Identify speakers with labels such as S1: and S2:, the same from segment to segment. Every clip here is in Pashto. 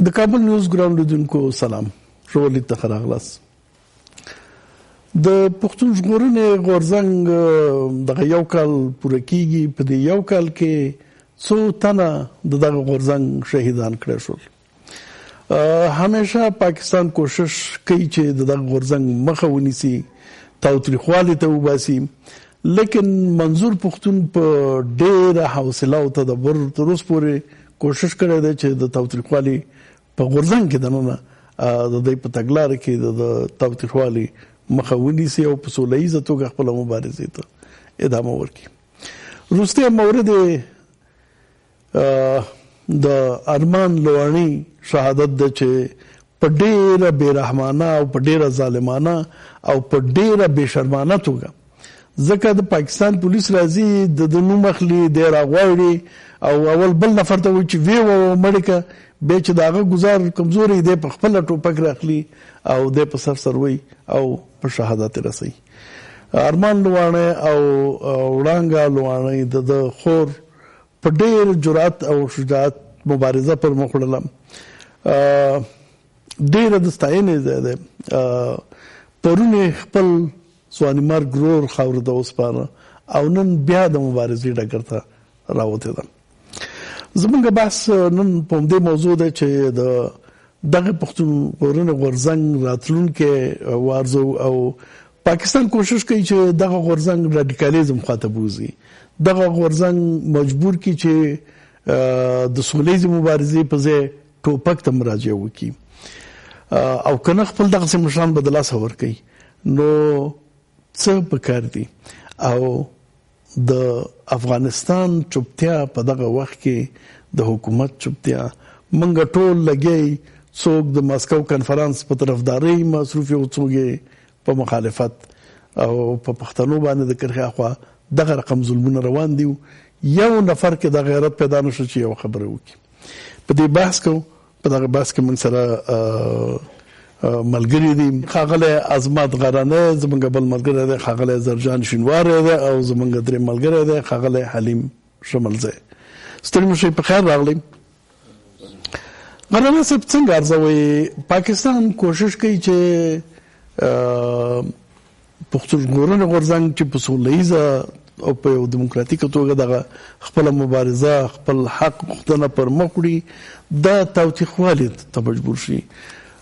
S1: د کابل نیوز ګراوند لیدونکو سلام، ښه ولید ته ښه راغلاست. د پښتون ژغورنې غورځنګ دغه یو کال پوره کیږي. په دې یو کال کې څو تنه د دغه غورځنګ شهیدان کړای شول. همیشه پاکستان کوشش کوي چې د دغه غورځنګ مخه ونیسي، تاوتریخوالي ته وباسي، لیکن منظور پښتون په ډېره حوصله او تدبر تر اوسه پورې کوشش کړی دی چې د تاوتریخوالي په غورځنګ کې دننه د دوی په تګلاره کې د تاوتریخوالي مخه ونیسي او په سوله ییزه توګه خپله مبارزې ته ادامه ورکړي. وروستی مورد د ارمان لوانی شهادت ده چې په ډېره بېرحمانه او په ډېره ظالمانه او په ډېره بېشرمانه توګه، ځکه د پاکستان پولیس راځي د نوم اخلي، دی راغواړي او اول بل نفر ته وایي چې ویې مړې کړه، بیا چې د هغه ګزار کمزوری دی په خپله ټوپک راخلي او دی په سر سروي او په شهادت رسوي. ارمان لوانی او وړانګه لوانی د خور په ډېر جرأت او شجاعت مبارزه پر مخ وړله. ډېره د ستاینې ځای دی. پرون یې خپل ځوانیمرګ ورور خاورو ته وسپاره او نن بیا د مبارزې ډګر ته راوتې ده. زمونږ بحث نن په همدې موضوع ده چې د دغه پښتون ژغورنې غورځنګ راتلونکی وارزو او پاکستان کوشش کوي چې دغه غورځنګ رادیکالیزم خواته بوځي، دغه غورځنګ مجبور کړي چې د سوله ییزې مبارزې په ځای ټوپک ته مراجعه وکړي او که نه خپل دغسې مشران به د لاسه ورکوي. نو څه پکار دي؟ او د افغانستان چوپتیا په دغه وخت کې د حکومت چوپتیا، منګه ټول لګي، څوک د ماسکو کنفرانس په طرفداري مصروف یو، څوک په مخالفت او په پښتنو باندې د کرخې اخوا دغه رقم ظلمونه روان دي. یو نفر کې د غیرت پیدا نشو چې یو خبره وکړي. په دې بحث کو په دغه بحث کې موږ سره ملګری دي ښاغلی عظمت غرنی، زمونږ بل ملګری دی ښاغلی زرجان شینواری دی او زمونږ درې ملګری دی ښاغلی حلیم شملزی. ستړي مشئ، په خیر راغلی. غرنی صاحب څنګه ارزوئ پاکستان کوشش کوي چې پښتون ژغورنې غورځنګ چې په سوله ییزه او په یو دیموکراتیکه توګه دغه خپله مبارزه خپل حق غوښتنه پر مخ وړي، دا تاوتریخوالي ته مجبور شي،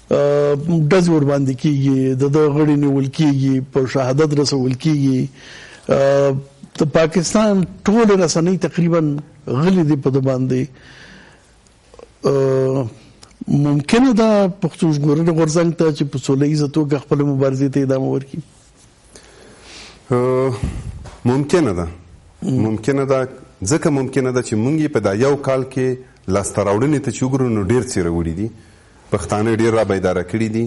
S1: ډزې ورباندې کېږي، د ده غړي نیول کېږي، په شهادت رسول کېږي. د پاکستان ټولې رسنۍ تقریبا غلي دي په ده باندې. ممکنه ده پښتون ژغورنې غورځنګ ته چې په سوله ییزه توګه خپلې مبارزې ته ادامه ورکړي؟
S2: ممکنه ده، ممکنه ده، ځکه ممکنه ده چې موږ یې په دا یو کال کې لاسته راوړنې ته چې وګورو نو ډېر څه راوړي دي. پښتانه ډېر را بیداره کړي دي.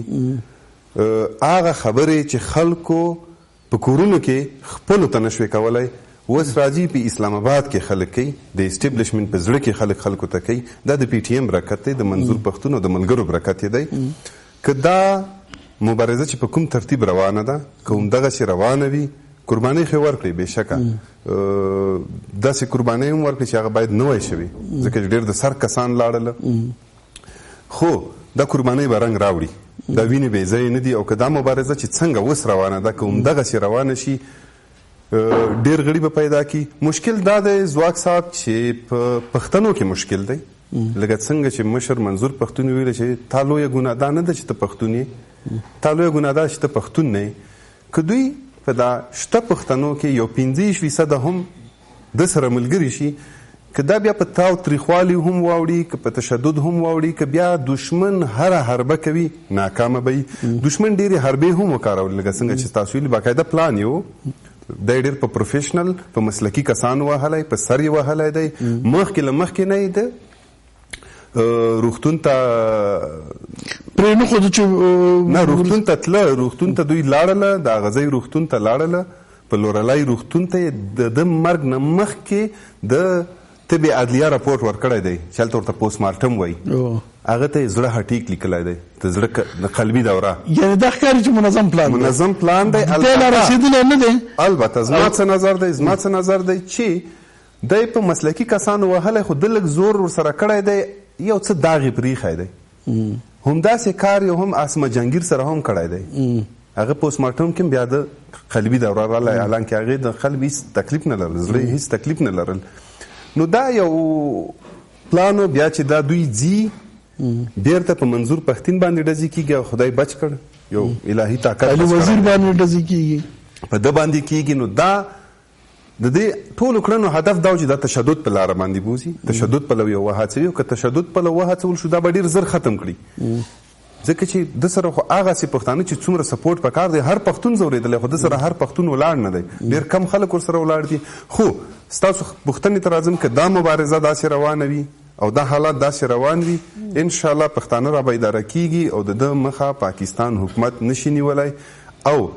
S2: هغه خبرې چې خلکو په کورونو کې خپلو ته نشوې کولی، اوس راځي په اسلام آباد کې خلک کوي، د اسټیبلیشمنټ په زړه کې خلکو ته کوي. دا د پی ټي ایم برکت دی، د منظور پښتون او د ملګرو برکت دی. که دا مبارزه چې په کوم ترتیب روانه ده، که همدغسې روانه وي، قربانۍ خو ورکړئ بېشکه، داسې قربانۍ هم ورکړئ چې هغه باید نه وای شوي، ځکه چې ډېر د سر کسان لاړله، خو دا قربانۍ به رنګ راوړي، دا وینې بې ځایه نه دي. او که دا مبارزه چې څنګه اوس روانه ده، که همدغسې روانه شي، ډېر غړي به پیدا کړي. مشکل دا دی ځواک صاحب چې په پښتنو کې مشکل دی، لکه څنګه چې مشر منظور پښتون ویل چې تا لویه ګناه دا نه ده چې ته پښتون یې، تا لویه ګناه ده چې ته پښتون نه یې. که دوی په دا شته پښتنو کې یو 50% هم د سره ملګري شي، که دا بیا په تاوتریخوالي هم واوړي، که په تشدد هم واوړي، که بیا دشمن هره حربه کوي ناکامه به وي. دشمن ډېرې حربې هم وکارولې، لکه څنګه چې تاسو ویلي باقاعده پلان یو دی، ډېر په پروفیشنل په مسلکي کسانو وهلی، په سر یې وهلی دی، مخکې له مخکې نه یې ده روغتون ته
S1: پرېنښود چې
S2: نه روغتون ته تله، روغتون ته دوی لاړله، د اغزۍ روغتون ته لاړله، په لورلی روغتون ته یې د مرګ نه مخکې د طب عدلیه راپورټ ورکړی دی چې هلته ورته پوسټ مارټم وایي، هغه ته یې زړه هټیک لیکلی دی، د زړه قلبي دوره.
S1: یعنې دا ښکاري چې منظم پلان دی،
S2: منظم پلان دی.
S1: رسېدلی نه دی.
S2: البته زما څه نظر دی چې دی په مسلکي کسانو وهلی، خو ده لږ زور ورسره کړی دی، یو څه داغ یې پرېښی دی، همداسې کار یو هم اسمه جهانګیر سره هم کړی دی. هغه پوسټ مارټم کې بیا د قلبي دوره راغله، حالانکه هغې د قلب هېڅ تکلیف نه لرل، زړه هېڅ تکلیف نه لرل. نو دا یو پلانو بیا چې دا دوی ځي بیرته په منظور پښتین باندې ډزې کېږي او خدای بچ کړ، یو الهي طاقت
S1: علي وزیر باندې ډزې کېږي،
S2: په ده باندې کېږي. نو دا د دې ټولو کړنو هدف دا و چې دا تشدد په لاره باندې بوځي، تشدد پلو یو وهڅوي، او که تشدد پلو وهڅول شو دا به ډېر زر ختم کړي. ځکه چې د سره خو هغسې پښتانه چې څومره سپورټ پکار دی، هر پښتون ځورېدلی، خو د سره هر پښتون ولاړ نه دی، ډېر کم خلک ورسره ولاړ دي. خو ستاسو پوښتنې ته راځم، که دا مبارزه داسې روانه وي او دا حالات داسې روان وي، انشاءالله پښتانه را بیداره کیږي او د ده مخه پاکستان حکومت نشي نیولی. او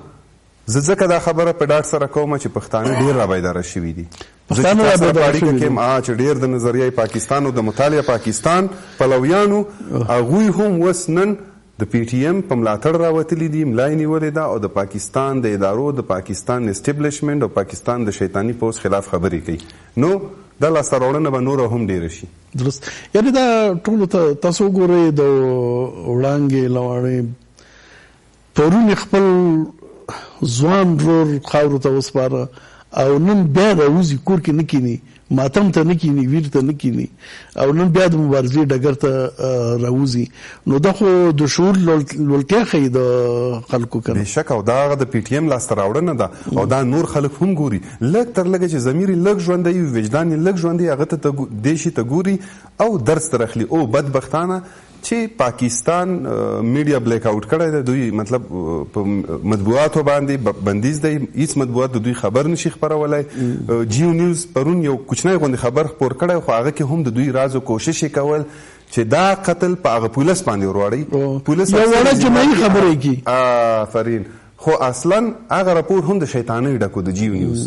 S2: زه ځکه دا خبره په ډاډ سره کوم چې پښتانه ډېر را بیداره شوي دي. زه چې تاسو سره په اړیکه کې یم چې ډېر د نظریه پاکستان او د مطالعه پاکستان پلویانو هغوی هم اوس نن د پی ټي ایم په ملاتړ راوتلي دي، ملا یې نیولې ده او د پاکستان د ادارو، د پاکستان اسټبلیشمنټ او پاکستان د شیطاني پوځ خلاف خبرې کوي. نو دا لاسته راوړنه به نوره هم ډېره شي.
S1: درست. یعنې دا ټولو ته تاسو وګورئ، د وړانګې لواړې پرون خپل ځوان رور خاورو ته وسپاره او نن بیا راوځي، کور کې نه کینی، ماتم ته نه کینی، ویر ته نه کینی، او نن بیا د مبارزې ډګر ته راوځي. نو دا خو د شعور لوړتیا ښیي د خلکو کنه.
S2: بېشک، او دا هغه د پی ټي ایم لاسته راوړنه ده، او دا نور خلک هم ګوري. لږ تر لږه چې ضمیر یې لږ ژوندی وي، وجدان یې لږ ژوندی، هغه ته دې شي ته ګوري او درس تر اخلي. او بدبختانه چې پاکستان میډیا بلیک آوټ کړی دی، دوی مطلب په مطبوعاتو باندې بندیز دی، هیڅ مطبوعات د دوی خبر نشي خپرولی. جیو نیوز پرون یو کوچنی غوندې خبر خپور کړی، خو هغه کې هم د دوی راز او کوشش یې کول چې دا قتل په هغه پولیس باندې وروړی. پولیس
S1: یو وړه جمعي خبرې کوي.
S2: آفرین. خو اصلا هغه راپور هم د شیطانۍ ډکو د جیو نیوز.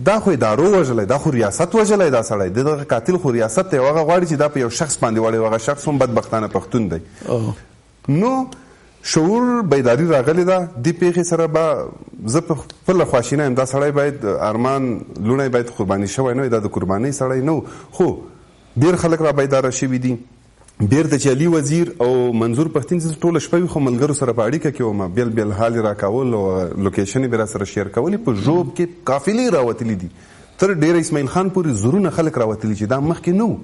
S2: دا خو ادارو وژلی، دا خو ریاست وژلی، دا سړی دغه قاتل خو ریاست دی، هغه غواړي چې دا په یو شخص باندې وړی، هغه شخص هم بدبختانه پښتون دی. نو شعور بیداری راغلی ده. دې پیښې سره به زه په خپله خواشینه یم. دا سړی باید ارمان لوڼی باید قرباني شوی نه وي، دا د قربانۍ سړی نه و. خو ډېر خلک را بیداره شوي دي. بیرته چې علي وزیر او منظور پښتین ټوله شپه وي، خو ملګرو سره په اړیکه کې وم، بیل بیل حال را کول او لوکیشنې به را سره شیر کولې. په ژوب کې قافلې راوتلي دي، تر ډېره اسماعیل خان پورې زرونه خلک راوتلي چې دا مخکې نه و،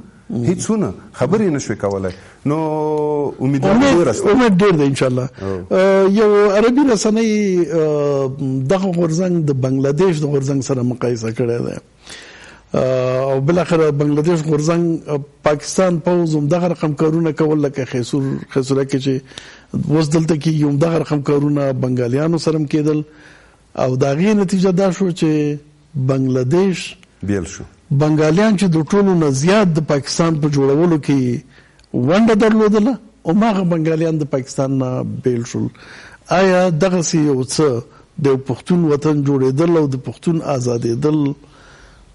S2: هیڅونه خبرې نه شوې کولی. نو امید
S1: ډېر دی انشاءالله. یو عربي رسنۍ دغه غورځنګ د بنګلادیش د غورځنګ سره مقایسه کړی دی، او بلاخره بنگلادیش غورځنګ پاکستان پوځ هم دغه رقم کارونه کول، لکه خیسوره کې چې اوس دلته کېږي هم دغه رقم کارونه بنګالیانو سره هم کېدل، او د هغې نتیجه دا شو چې بنگلادیش
S2: بیل شو.
S1: بنګالیان چې د ټولو نه زیات د پاکستان په جوړولو کې ونډه درلودله، هماغه بنګالیان د پاکستان نه بیل شول. آیا دغسې یو څه د پښتون وطن جوړېدل او د پښتون آزادېدل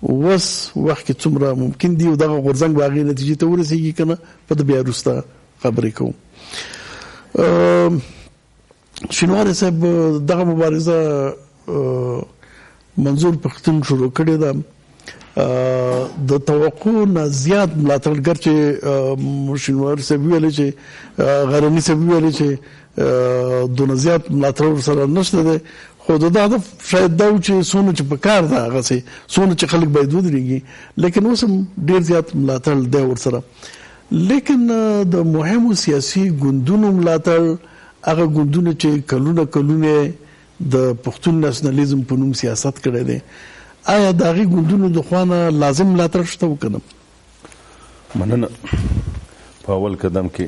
S1: اوس وخت کې څومره ممکن دي، او دغه غورځنګ به هغې نتیجې ته ورسېږي که نه؟ په ده بیا وروسته خبرې کوم. شینواري صاحب دغه مبارزه منظور پښتون شروع کړې ده، د توقع نه زیات ملاتړګر چې شینواري صاحب ویلې چې غرني صاحب ویلې چې دونه زیات ملاتړ ورسره نشته دی، خو د هدف شاید دا و چې څونه چې په کار ده هغسې څونه چې خلک باید ودرېږي، لیکن اوس هم ډېر زیات ملاتړ دی ورسره. لیکن د مهمو سیاسي ګوندونو ملاتړ، هغه ګوندونه چې کلونه د پښتون ناسنالیزم په نوم سیاست کړی دی، آیا د هغې ګوندونو د خوا نه لازم ملاتړ شته و که نه؟
S3: مننه. په اول قدم کې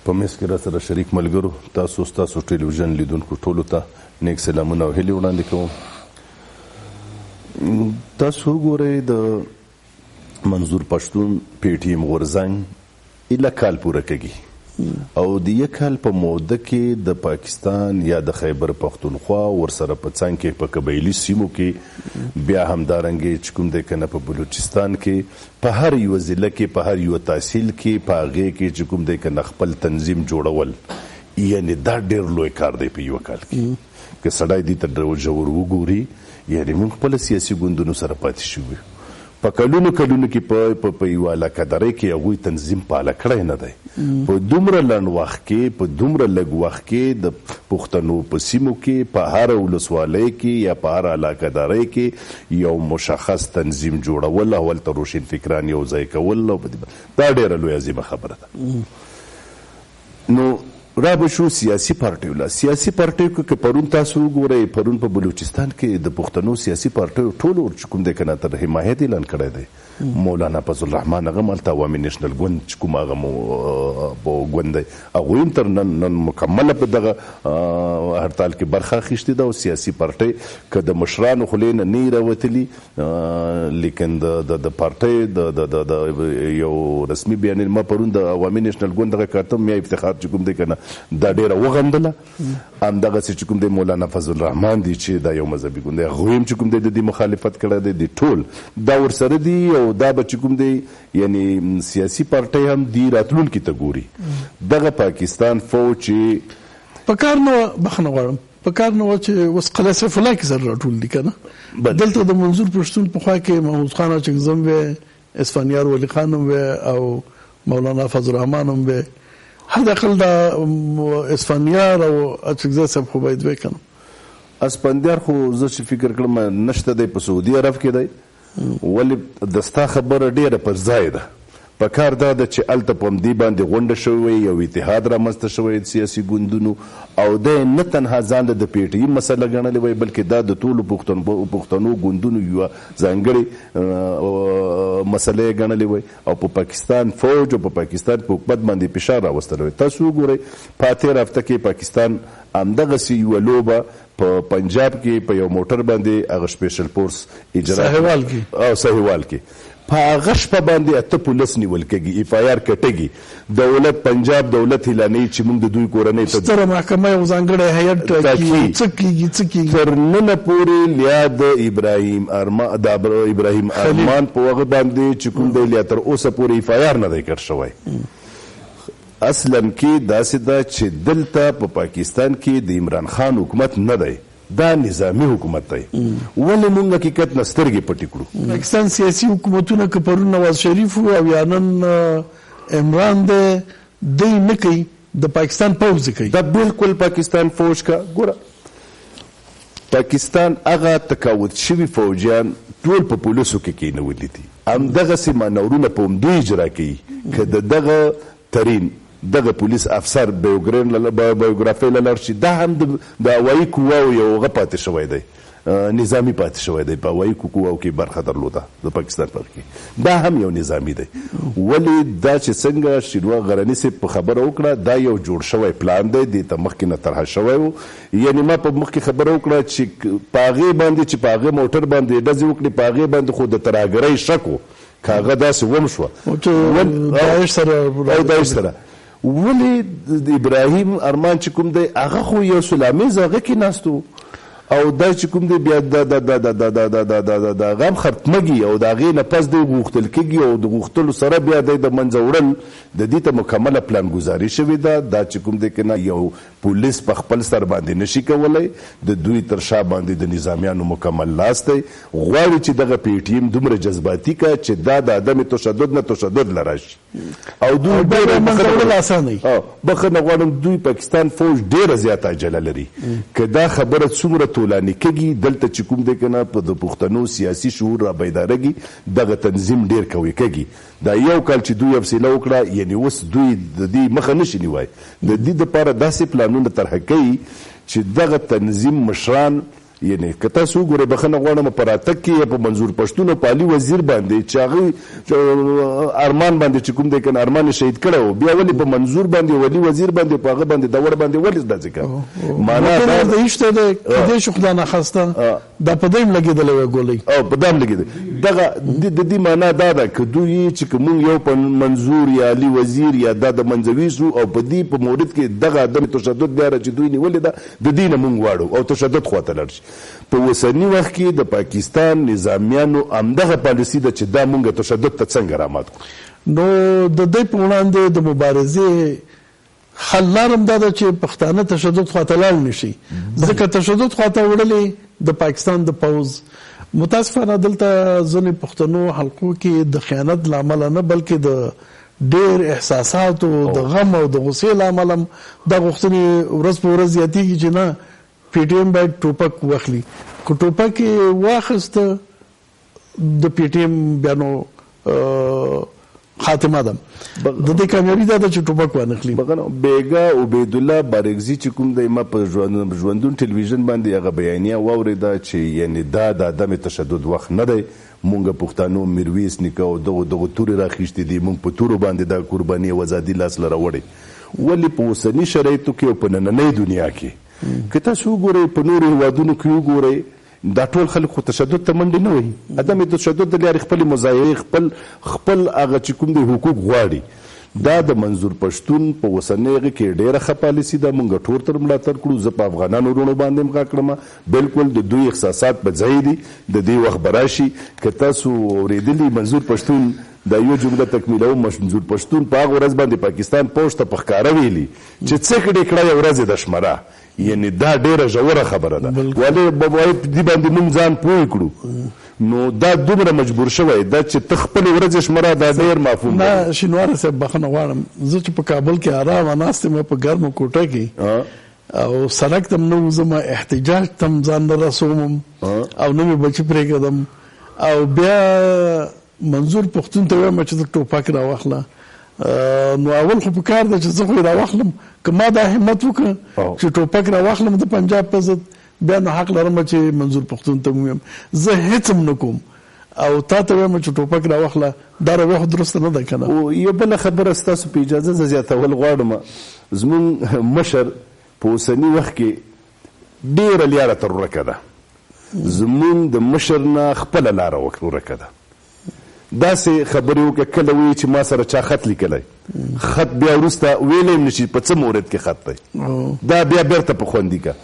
S3: په میز کې را سره شریک ملګرو، تاسو ستاسو ټلویزیون لیدونکو ټولو ته نیک سلامونه او هیلې وړاندې کوم. تاسو وګورئ د منظور پښتون پی ټي ایم غورځنګ ایله کال پوره کېږي، او د یک کال په موده کې د پاکستان یا د خیبر پختونخوا ورسره په څنګ کې په قبایلي سیمو کې، بیا همدارنګې چې کوم دی که نه په بلوچستان کې، په هر یو ضلع کې، په هر یو تحصیل کې، په هغې کې چې کوم دی که نه خپل تنظیم جوړول، یعنې دا ډېر لوی کار دی په یوه کال کې. که سړی دې ته ژور وګوري، یعنې موږ خپله سیاسي ګوندونو سره پاتې شوي، په کلونو کې په یوه علاقهدارۍ کې هغوی تنظیم پاله کړی نه دی. په دومره لنډ وخت کې په دومره لږ وخت کې د پښتنو په سیمو کې په هر ولسوالۍ کې یا په هر علاقهدارۍ کې یو مشخص تنظیم جوړول او هلته روشن فکران یو ځای کول دا ډېره لویه عظیمه خبره ده. نو را به شو سیاسي پارټیو له سیاسي پارټیو که پرون تاسو وګورئ پرون په بلوچستان کې د پښتنو سیاسي پارټیو ټولو چې کوم دی که نه تر حمایت اعلان کړی دی. مولانا فضل الرحمن هغه هم هلته عوامي نیشنل ګوند چې کوم هغه ګوند دی هغوی هم تر نن مکمله په دغه هړتال کې برخه اخیستې ده او سیاسي پارټۍ که د مشرانو خولې نه نه راوتلي لیکن د پارټۍ د یو رسمي بیان ما پرون د عوامي نیشنل ګوند دغه کارتم یا افتخار چې کوم دی که نه دا ډېره وغندله. همدغسې چې کوم دی مولانا فضل الرحمن دی چې دا یو مذهبي ګوند دی هغوی هم چې کوم دی د دې مخالفت کړی دی ټول دا ورسره دي او دا به چې کوم دی یعنی سیاسي پارټۍ هم دی راتلونکي ته ګوري. دغه پاکستان فوج چې
S1: په کار نه بخښنه غواړم په کار نه و چې اوس قلعه سیف الله کې سره راټول دي که نه دلته د منظور پښتون په خوا کې محمود خان اچکزم وی اسفندیار ولی خان هم وی او مولانا فضل الرحمن هم وی حداقل دا اسفندیار او اچکزی صاحب خو باید وی که نه
S3: اسفندیار خو زه چې فکر کړم نشته دی په سعودي عرب کې دی ولې د ستا خبره ډېره پر ځای ده. په کار دا ده چې هلته په همدې باندې غونډه شوې یو اتحاد رامنځته شوی سیاسي ګوندونو او دی نه تنها ځان د پی ټي ایم مسله ګڼلې وی بلکې دا د ټولو پښتنو ګوندونو یوه ځانګړې مسله یې ګڼلې وی او په پاکستان فوج او په پاکستان په حکومت باندې فشار راوستلی وی. تاسو وګورئ په اتې هفته کې پاکستان همدغسې یوه لوبه په پنجاب کې په یو موټر باندې هغه سپیشل فورس اجرا ساهیوال کې په هغه شپه باندې 8 پولیس نیول کېږي اف آی آر کټېږي دولت پنجاب دولت اعلانوي چې موږ د دوی کورنۍ ته
S1: ستره محکمه یو ځانګړی هیئت ټاکي څه کېږي
S3: تر ننه پورې لیا د ابراهیم ارمان په هغه باندې چې کوم دی لیا تر اوسه پورې اف آی آر نه دی کټ شوی. اصلا کې داسې ده چې دلته په پاکستان کې د عمران خان حکومت نه دی دا نظامی حکومت دی ولې موږ حقیقت نه سترګې پټې کړو.
S1: پاکستان سیاسي حکومتونه که پرون نواز شریف او یا نن عمران دی نه کوي د پاکستان پوځ کوي
S3: دا بالکل پاکستان فوج کا ګوره پاکستان هغه تقاعد شوي فوجیان ټول په پولیسو کې کېنولي دي همدغسې مانورونه په همدوی اجرا کوي که د دغه ترین دغه پولیس افسر بایوګرافي له لار شي دا هم د هوایي قواو یو هغه پاتې شوی دی نظامی پاتې شوی دی په هوایي قواو کې برخه درلوده د پاکستان په کې دا هم یو نظامی دی. ولې دا چې څنګه شیروا غرني صاحب په خبره وکړه دا یو جوړ شوی پلان دی دې ته مخکې نه طرحه شوی و یعنی ما په مخکې خبره وکړه چې په هغې باندې چې په هغې موټر باندې ډزې وکړي په هغې باندې خو د ترهګرۍ شک و که هغه داسې وم شوه داعش سره ولې د ابراهیم ارمان چې کوم دی هغه خو یو سلامیز هغه کې ناست او دا چې کوم دی بیا د غم ختمږي او د هغې نه پس دی غوښتل کېږي او د غوښتلو سره بیا دی د منځه وړل د دې ته مکمله پلان ګزاري شوې ده دا چې کوم دی که نه یو پولیس په خپل سر باندې نشي کولی د دوی تر شا باندې د نظامیانو مکمل لاس دی غواړي چې دغه پی ټي ایم دومره جذباتي که چې دا د عدم تشدد نه تشدد له راشي او دوی بخښنه غواړم دوی پاکستان فوج ډېره زیاته عجله لري که دا خبره څومره طولاني کېږي دلته چې کوم دی که نه په د پښتنو سیاسي شعور را بیدارېږي دغه تنظیم ډېر قوي کېږي دا یو کال چې دوی حوصله وکړه یعنی اوس دوی د دې مخه نشي نیوی د دې دپاره داسې پلانونه طرحه کوي چې دغه تنظیم مشران یعنی که تاسو وګورئ بخښنه غواړم په راتګ کې په منظور پښتون او په علي وزیر باندې چې هغه ارمان باندې چې کوم دی که نه ارمان یې شهید کړی و بیا ولې په منظور باندې علي وزیر باندې په هغه باندې دور باندې ولې داسې کوه معنا
S1: دا هیڅ دی کدی شو خدای ناخواسته دا په دې هم لګېدلی وی ګولۍ
S3: او په دا هم لګېدلی دغه د دې معنا دا ده که دوی چې که مونږ یو په منظور یا علي وزیر یا دا د منځوي سو او په دې په مورد کې دغه عدم تشدد بیا چې دوی نیولې ده د دې نه مونږ واړو او تشدد خواته لاړ شي په اوسني وخت کې د پاکستان نظامیانو همدغه پالیسي ده چې دا مونږ تشدد ته څنګه رامات کړو
S1: نو د دې په وړاندې د مبارزې حل لار هم دا ده چې پښتانه تشدد خواته لاړ نشي ځکه تشدد خواته وړلې د پاکستان د پوځ متاسفانه دلته ځینې پښتنو حلقو کې د خیانت لامل نه بلکې د ډېر احساسات او د غم او د غصې لامل هم د غوښتنې ورځ په ورځ زیاتېږي چې نه پی ټی ایم باید ټوپک واخلي که ټوپک یې واخیسته د پی ټی ایم بیا نو خاتمه ده د دې کامیابي دا ده چې ټوپک وانخلي.
S3: بیګا عبید الله بارګزي چې کوم دی ما په ژوندون ټلویزیون باندې هغه بیانیه واورېده چې یعنی دا د عدم تشدد وخت نه دی. مونږ پښتانو میرویس نیکه او دغه تورې راخیشتې دي، مونږ په تورو باندې دا قرباني او ازادي لاس لره وړي. ولې په اوسني شرایطو کې او په نننۍ دنیا کې که تاسو وګورئ په نورو هیوادونو کې وګورئ دا ټول خلک خو تشدد ته منډې نه وهي. عدم تشدد د لارې خپلې مظاهرې خپل هغه چې کوم دی حقوق غواړي. دا د منظور پښتون په اوسنۍ هغه کې ډېره ښه پالیسي ده. مونږ ټول تر ملاتړ کړو. زه په افغانانو وروڼو باندې هم غږ کړم بالکل د دوی احساسات په ځای دي. د دې وخت به راشي که تاسو اورېدلي منظور پښتون دا یو جمله تکمیلوم. منظور پښتون په هغه ورځ باندې پاکستان پوځ ته په ښکاره ویلي چې څه کړې کړه یو ورځ د شمره. یعنی دا ډیره ژوره خبره ده. ولې باید دې باندې موږ ځان پوه کړو. نو دا دومره مجبور شوی دا چې ته خپلې ورځې شمره دا ډېر مفهوم دی.
S1: نه شینواره صاحب بخښنه غواړم، زه چې په کابل کې ارامه ناست یم په ګرمه کوټه کې او سړک ته نه وځم، احتجاج ته ځان نه رسوم او نه مې بچي پرېږدم او بیا منظور پښتون ته وایم چې ته ټوپک راواخله. نو اول خو په کار ده چې زه خو یې راواخلم. که ما دا همت وکړه چې ټوپک راواخلم د پنجاب په ضد بیا نو حق لرم چې منظور پښتون ته ووایم زه هېڅ هم نه کوم او تا ته وایم چې ټوپک راواخله. دا رویه خو درسته نه ده که نه.
S3: او یو بله خبره ستاسو په اجازه زه زیاتول غواړم. زمونږ مشر په اوسني وخت کې ډېره لیاره تر ورکه ده. زمونږ د مشر نه خپله لاره ورکه ده. داسې خبرې وکړه کله وایي چې ما سره چا خط لیکلی، خط بیا وروسته ویلی هم نشي په څه مورد کې خط دی. دا بیا بیرته په خوندي که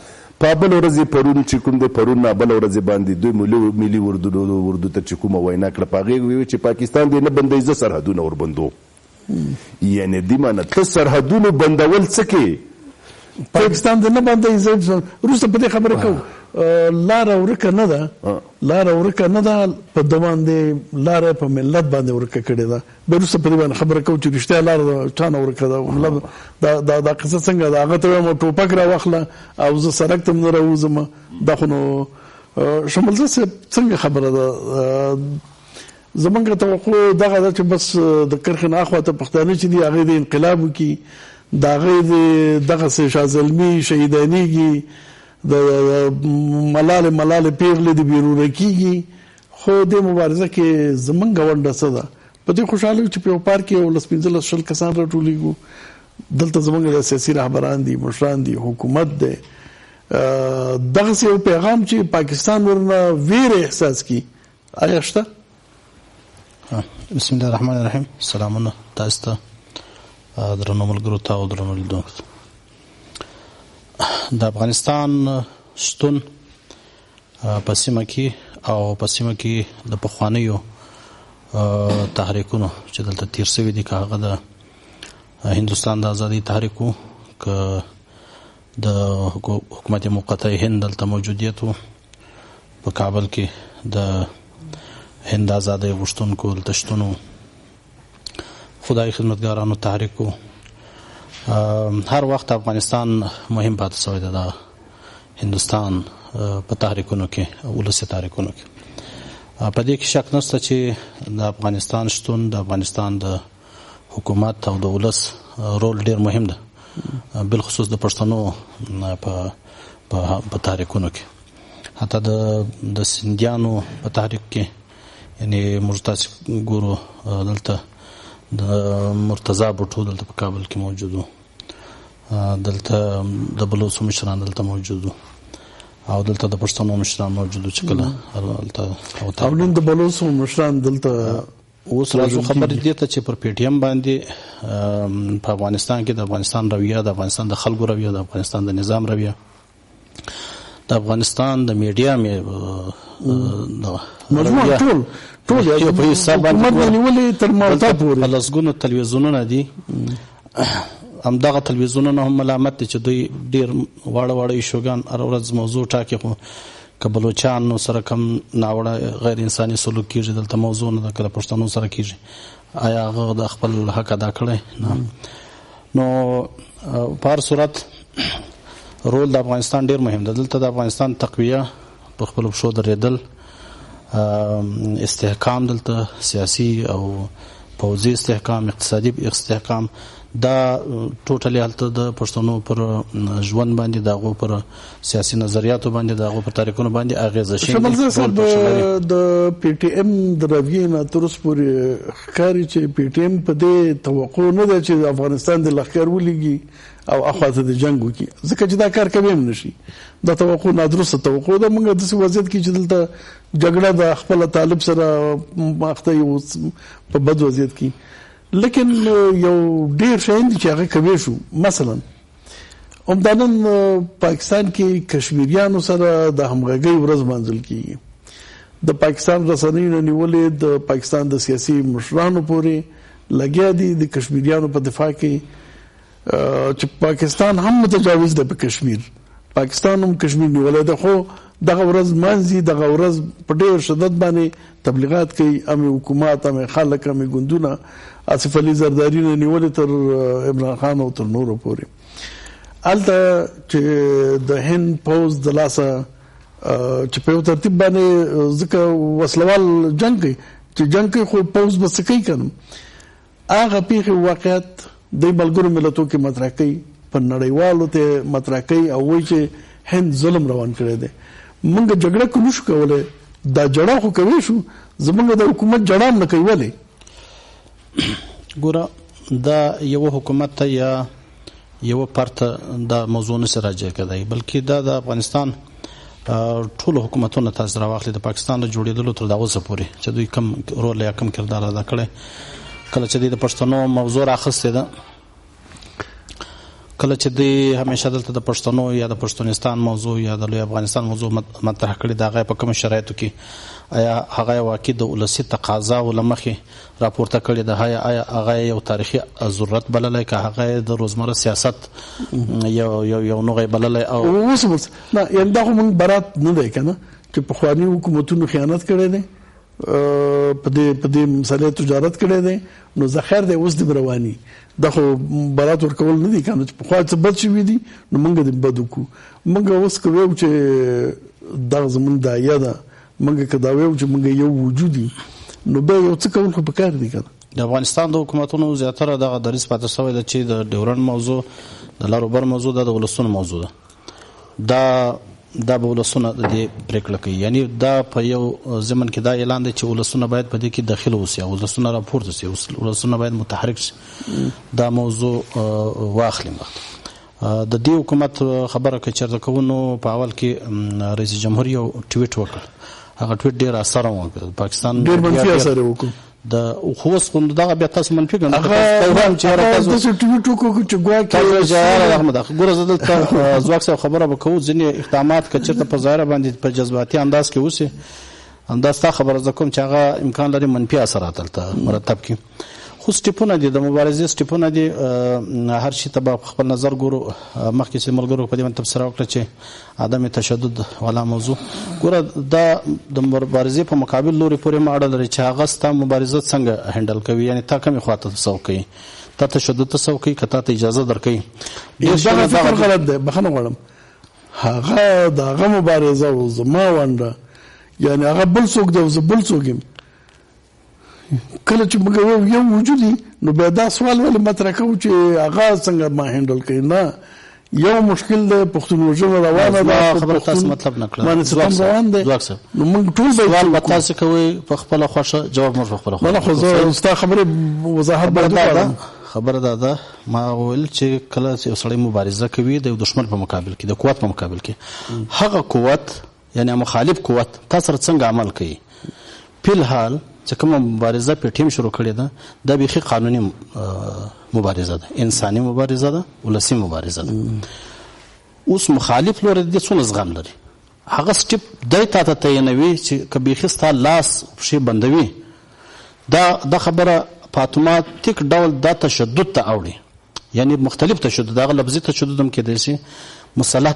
S3: په بله ورځ یې پرون چې کوم دی پرون نه بله ورځ باندې دوی ملي اردو ته چې کومه وینا کړه په هغې ویل چې پاکستان دی نه بندوي زه سرحدونه وربندوم. یعنې دې معنه ته سرحدونو بندول څه کې
S1: پاکستان د نه بندوي زه وروسته په دې خبرې کوم. لاره ورکه نه ده، لاره ورکه نه ده په ده باندې لاره په ملت باندې ورکه کړې ده. بیا وروسته په دې باندې خبره کوو چې رښتیا لاره چا نه ورکه ده. دا قصه څنګه ده؟ هغه ته وایم ټوپک راواخله او زه سړک ته هم نه راوځم. دا خو نو شملزه صاحب څنګه خبره ده؟ زمونږ توقع دغه ده چې بس د کرښې نه اخوا ته پښتانه چې دي هغې د انقلاب وکړي، د هغې دغسې شاه زلمي شهیدانېږي، د ملالې پیغلې د بیرونه کېږي. خو دې مبارزه کې زمونږ ونډه څه ده؟ په دې خوشحاله یو چې په یو پارک کې 15-20 کسان راټولېږو. دلته زمونږ د سیاسي رهبران دي، مشران دي، حکومت دی. دغسې یو پیغام چې پاکستان ورنه ویره احساس کړي آیا شته؟
S4: بسم الله الرحمن الرحیم. سلامونه تاسو ته درنو ملګرو ته او درنو لیدونکو ته. د افغانستان شتون په سیمه کې او په سیمه کې د پخوانیو تحریکونو چې دلته تیر شوي دي، که هغه د هندوستان د ازادۍ تحریک و، که د حکومت موقته هند دلته موجودیت و، په کابل کې د هند ازادۍ غوښتونکو دلته شتون و، خدای خدمتګارانو تحریک و. هر وخت افغانستان مهم پاتې شوی دی د هندوستان په تحریکونو کې، ولسي تحریکونو کې. په دې کې شک نشته چې د افغانستان شتون د افغانستان د حکومت او د ولس رول ډیر مهم ده، بالخصوص د پښتنو په تحریکونو کې. حتی د سندیانو په تحریک کې یعنی موږ تاسو ګورو دلته د مرتضی بوټو دلته په کابل کې موجود و، دلته د بلوڅو مشران دلته موجود و او دلته د پښتنو مشران موجود و چې کله
S1: او نن د بلوڅو مشران دلته.
S4: اوس راځو خبرې دې ته چې پر پی ټی ایم باندې په افغانستان کې د افغانستان رویه، د افغانستان د خلکو رویه، د افغانستان د نظام رویه، د افغانستان د میډیا
S1: مجموعه ټول
S4: په حساب باندې
S1: ولې تر موضوع پورې
S4: لسګونو تلویزیونونه دي. همدغه تلویزیونونه هم ملامت دي چې دوی ډیر واړه ایشوګان هر ورځ موضوع ټاکي، خو که بلوچانو سره کم ناوړه غیر انساني سلوک کیږي دلته موضوع نه ده که د پښتنو سره کیږي آیا هغه د خپل حق ادا کړی نه نو په هر صورت رول د افغانستان ډیر مهم ده دلته د افغانستان تقویه په خپل پښو درېدل استحکام دلته سیاسي او پوځي استحکام اقتصادي استحکام دا ټوټلی هلته د پښتنو پر ژوند باندې د هغو پر سیاسي نظریاتو باندې د هغو پر تاریخونو باندې اغېزه شي
S1: شمالزه صاحب د پی ټی ایم د رویې نه تر اوسه پورې ښکاري چې پی ټی ایم په دې توقع نه ده چې افغانستان د لښکر ولیږي او اخواته د جنگ وکړي ځکه چې دا کار کوي هم نشي دا توقع نادرسته توقع ده موږ داسې وضعیت کې چې دلته جګړه د خپل طالب سره مخته یو په بد وضعیت کې لیکن یو ډیر شاین چې هغه کوي شو مثلا همدانن پاکستان کې کشمیریانو سره د همغږي ورځ منځل کیږي د پاکستان رسنۍ نیولې د پاکستان د سیاسي مشرانو پورې لګیا دي د کشمیریانو په دفاع کې چې پاکستان هم متجاوز ده په کشمیر پاکستان هم کشمیر نیولې ده خو دغه ورځ منځي دغه ورځ په ډېر شدت باندې تبلیغات کوي امي حکومت امي خلک امي ګوندونه آصف علي زرداری نه نیولې تر عمران خان او تر نورو پورې الته چې د هند پوز د لاسه چې په ترتیب باندې ځکه وسلوال جنگ کوي چې جنگ کوي خو پوز بس کوي کنه هغه پیښه واقعیت د ملګرو ملتونو کې مطرح کوي په نړیوالو ته مطرح کوي او وایي چې هند ظلم روان کړی دی موږ جګړه کوو شو کوله دا جړه خو کوي شو زمونږ د حکومت جړه نه کوي ولې
S4: ګوره دا یو حکومت ته یا یو پارت دا موضوع نه سره راځي کېدای بلکې دا د افغانستان ټول حکومتونو تاسو راوخلي د پاکستان د جوړېدلو تر دا اوسه پورې چې دوی کم رول یا کم کردار ادا کړي کله چې د پښتنو موضوع راخسته ده کله چې دوی همیشه دلته د پښتنو یا د پښتونستان موضوع یا د لوی افغانستان موضوع مطرح کړي دا غي په کوم شرایطو کې آیا هغه واقع د ولسی تقاضا ولمخې راپورته کړي ده آیا هغه یو تاریخي ضرورت بللای که هغه د روزمره سیاست یو نوغه بللای او
S1: اوس نه یعنی دا هم برات نه دی کنه چې په خواني حکومتونو خیانت کړي دي په دې مسله تجارت کړي دي نو ذخیر دی اوس د رواني دغه برات ورکول نه دي کنه چې په خوا څه بد شي دي نو موږ د بد کو موږ اوس کوو چې دغه زمون د یاده موږ کداویو چې موږ یو وجودي نو به یو څه کول خو په کار دي کنه
S4: د افغانستان د حکومتونو زیاتره دغه دریس پاتې شوی د چې د ډیورن موضوع د لارو بر موضوع د ولسونو موضوع ده دا به ولسونه د پریکړه کوي یعنی دا په یو زمن کې دا اعلان دی چې ولسونه باید په دې کې داخله وسی او ولسونه راپورته شي ولسونه باید متحرک شي دا موضوع واخلم د دې حکومت خبره کې چرته کوونو په اول کې رئیس جمهور یو ټویټ وکړ هغه ټویټ ډیر اثر وکړ پاکستان
S1: ډیر منفي اثر وکړ
S4: د خوست کوم دغه بیا تاسو منفي ګڼئ
S1: هغه چې تاسو ټویټ وکړو چې ګواکې
S4: جوار احمد ګوره زه دلته ځواک سره خبره وکړو ځینې اقدامات که چېرته په ظاهره باندې په جذباتي انداز کې وسي انداز تا خبره زه کوم چې هغه امکان لري منفي اثرات دلته مرتب کړي خو سټیپونه دي د مبارزې سټیپونه دي هر شي ته په خپل نظر ګورو مخکې چې ملګرو په دې باندې تبصره وکړه چې عدم تشدد ولا موضوع ګوره دا د مبارزې په مقابل لوري پورې ماډل لري چې هغه ستا مبارزه څنګه هندل کوي یعنی تا کومه خواته تسو کوي تا تشدد تسو کوي کته ته اجازه درکې
S1: دا فکر غلط دی بخنه غواړم هغه دغه مبارزه او زما ونده یعنی هغه بل څوک دی او بل څوک کله چې موږ یو وجودي نو به دا سوال ولې مطرح کوو چې هغه څنګه ما هندل کوي نه یو مشکل د پښتون ژبه روانه ده
S4: خبره تاسو مطلب نه کړل
S1: باندې څه روان دي نو موږ ټول
S4: سوال به تاسو کوي په خپل خوښه جواب موږ په خپل خوښه
S1: نه خو زه ستا خبره وضاحت باندې
S4: خبره ده ما ویل چې کله یو سړی مبارزه کوي د دشمن په مقابل کې د قوت په مقابل کې هغه قوت یعنی مخالف قوت تاسو څنګه عمل کوي په حال چې کوم مبارزه په ټیم شروع کړې ده دا به قانوني مبارزه ده انساني مبارزه ده ولسی مبارزه ده اوس مخالف لور د څونه زغم لري هغه سټیپ دای ته تعینوي چې کبي خسته لاس شي بندوي دا خبره فاطمه تک ډول د تشدد ته اوړي یعنی مختلف تشدد دا لفظي تشدد هم کېدای شي مسلح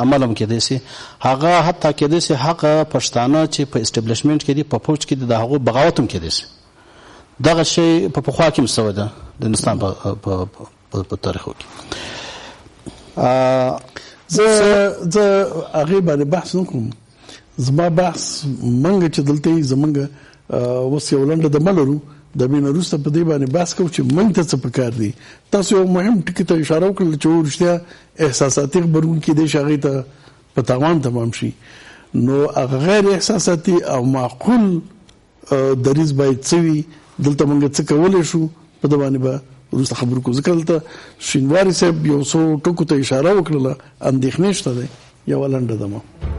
S4: عمل هم کېدای شي هغه حتی کېدای شي هغه پښتانه چې په اسټابلیشمنټ کې دي په فوج کې دي د هغو بغاوت هم کېدای شي دغه شی په پخوا کې هم سوی ده د هندوستان په تاریخو کې
S1: زه هغې باندې بحث نه کوم زما بحث منګه چې دلته زمونږ اوس یو لنډه دمه لرو د مینه وروسته په دې باندې بحث کوو چې موږ ته څه پکار دي تاسو یو مهم ټکي ته اشاره وکړل چې رښتیا احساساتي خبرونه کې دي چې هغې ته په تاوان تمام شي نو هغه غیر احساساتي او معقول دریځ باید څه وي دلته موږ څه کولی شو په دې باندې به وروسته خبرو کوو ځکه دلته شینواري صاحب یو څو ټکو ته اشاره وکړله اندېښنې شته دی یوه لنډه دمه